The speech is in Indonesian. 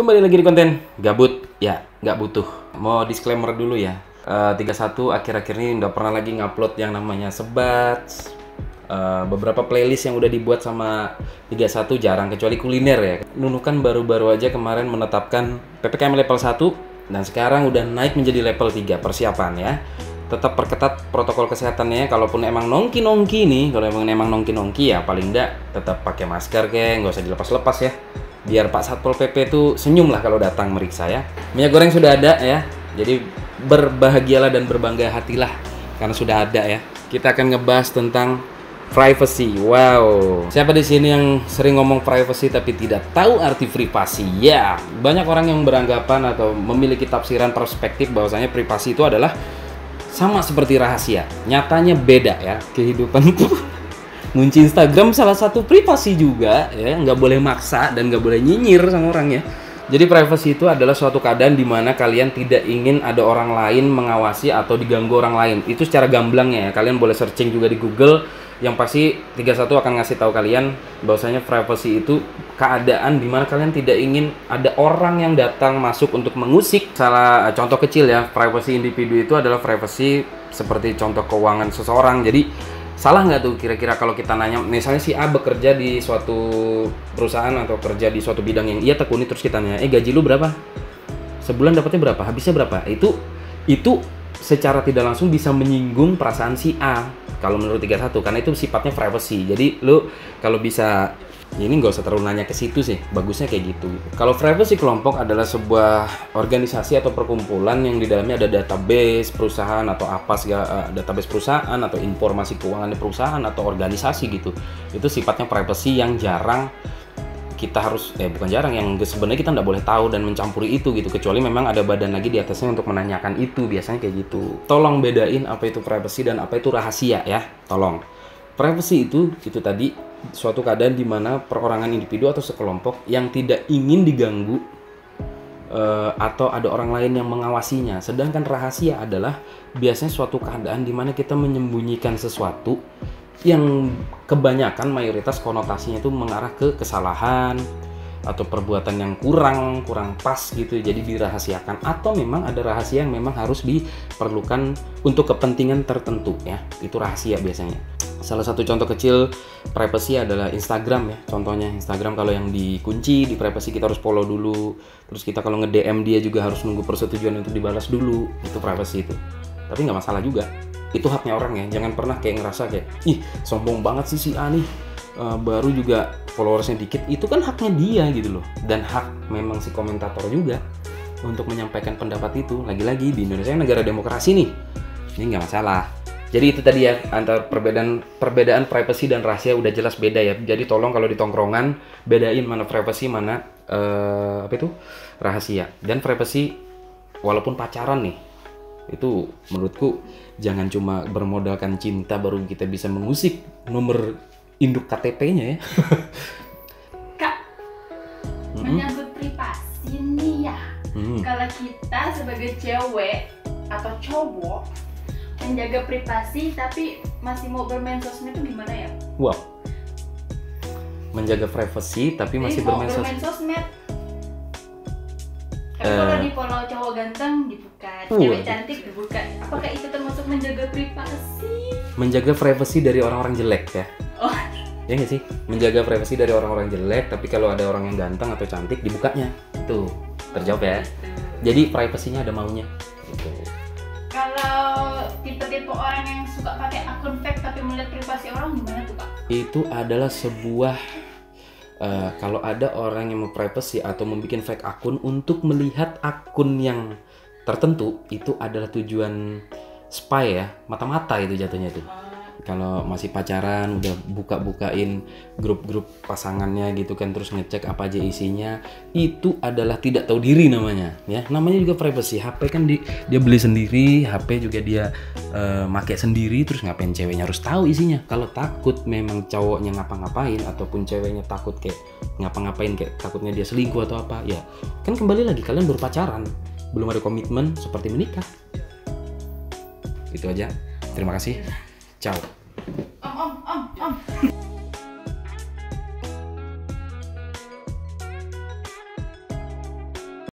Kembali lagi di konten gabut, ya nggak butuh. Mau disclaimer dulu ya. 31 akhir-akhir ini udah pernah lagi ngupload yang namanya sebat. Beberapa playlist yang udah dibuat sama 31 jarang, kecuali kuliner ya. Nunukan baru-baru aja kemarin menetapkan PPKM level 1 dan sekarang udah naik menjadi level 3 persiapan ya. Tetap perketat protokol kesehatannya. Kalaupun emang nongki-nongki nih, kalau emang nongki-nongki ya paling enggak tetap pakai masker nggak usah dilepas-lepas ya. Biar Pak Satpol PP tuh senyum lah kalau datang meriksa ya. Minyak goreng sudah ada ya. Jadi berbahagialah dan berbangga hatilah karena sudah ada ya. Kita akan ngebahas tentang privacy. Wow. Siapa di sini yang sering ngomong privacy tapi tidak tahu arti privasi? Ya, banyak orang yang beranggapan atau memiliki tafsiran perspektif bahwasanya privasi itu adalah sama seperti rahasia. Nyatanya beda ya. Kehidupan ngunci Instagram salah satu privasi juga ya, nggak boleh maksa dan nggak boleh nyinyir sama orang ya. Jadi privacy itu adalah suatu keadaan di mana kalian tidak ingin ada orang lain mengawasi atau diganggu orang lain. Itu secara gamblangnya ya. Kalian boleh searching juga di Google. Yang pasti 31 akan ngasih tahu kalian bahwasanya privacy itu keadaan di mana kalian tidak ingin ada orang yang datang masuk untuk mengusik. Salah contoh kecil ya, privacy individu itu adalah privacy seperti contoh keuangan seseorang. Jadi salah nggak tuh kira-kira kalau kita nanya, misalnya si A bekerja di suatu perusahaan atau kerja di suatu bidang yang ia tekuni, terus kita nanya, gaji lu berapa? Sebulan dapatnya berapa? Habisnya berapa? Itu secara tidak langsung bisa menyinggung perasaan si A kalau menurut 31, karena itu sifatnya privacy. Jadi lu kalau bisa ini nggak usah terlalu nanya ke situ sih, bagusnya kayak gitu. Kalau privacy kelompok adalah sebuah organisasi atau perkumpulan yang di dalamnya ada database perusahaan atau apa segala, database perusahaan atau informasi keuangan perusahaan atau organisasi gitu. Itu sifatnya privacy yang jarang kita harus, bukan jarang, yang sebenarnya kita nggak boleh tahu dan mencampuri itu gitu, kecuali memang ada badan lagi di atasnya untuk menanyakan itu, biasanya kayak gitu. Tolong bedain apa itu privacy dan apa itu rahasia ya, tolong. Privacy itu tadi suatu keadaan di mana perorangan individu atau sekelompok yang tidak ingin diganggu atau ada orang lain yang mengawasinya. Sedangkan rahasia adalah biasanya suatu keadaan di mana kita menyembunyikan sesuatu yang kebanyakan mayoritas konotasinya itu mengarah ke kesalahan atau perbuatan yang kurang pas gitu, jadi dirahasiakan. Atau memang ada rahasia yang memang harus diperlukan untuk kepentingan tertentu ya, itu rahasia biasanya. Salah satu contoh kecil privacy adalah Instagram ya. Contohnya Instagram kalau yang dikunci, di privacy kita harus follow dulu. Terus kita kalau nge-DM dia juga harus nunggu persetujuan untuk dibalas dulu. Itu privacy itu. Tapi nggak masalah juga. Itu haknya orang ya. Jangan pernah kayak ngerasa kayak, ih sombong banget sih si A nih. Baru juga followersnya dikit. Itu kan haknya dia gitu loh. Dan hak memang si komentator juga untuk menyampaikan pendapat itu. Lagi-lagi di Indonesia negara demokrasi nih. Ini nggak masalah. Jadi itu tadi ya, antara perbedaan privacy dan rahasia udah jelas beda ya. Jadi tolong kalau di tongkrongan bedain mana privacy, mana rahasia. Dan privacy walaupun pacaran nih, itu menurutku jangan cuma bermodalkan cinta baru kita bisa mengusik nomor induk KTP-nya ya. Kak, menyangkut privasi nih ya. Kalau kita sebagai cewek atau cowok menjaga privasi tapi masih mau bermain sosmed itu gimana ya? Wow. Menjaga privasi tapi masih bermain sosmed. Tapi kalau di follow cowok ganteng dibuka, cewek cantik dibuka. Apakah itu termasuk menjaga privasi? Menjaga privasi dari orang-orang jelek ya? Oh. Ya nggak sih? Menjaga privasi dari orang-orang jelek, tapi kalau ada orang yang ganteng atau cantik dibukanya. Itu terjawab ya. Jadi privasinya ada maunya. Gitu. Kalau tipe-tipe orang yang suka pakai akun fake tapi melihat privasi orang gimana tuh Kak? Itu adalah sebuah kalau ada orang yang mau privacy atau membuat fake akun untuk melihat akun yang tertentu, itu adalah tujuan spy ya, mata-mata itu jatuhnya itu. Kalau masih pacaran udah buka-bukain grup-grup pasangannya gitu kan, terus ngecek apa aja isinya, itu adalah tidak tahu diri namanya ya. Namanya juga privacy. HP kan dia beli sendiri, HP juga dia make sendiri, terus ngapain ceweknya harus tahu isinya? Kalau takut memang cowoknya ngapa-ngapain ataupun ceweknya takut kayak ngapa-ngapain, kayak takutnya dia selingkuh atau apa, ya kan kembali lagi kalian baru pacaran, belum ada komitmen seperti menikah. Itu aja. Terima kasih. Ciao.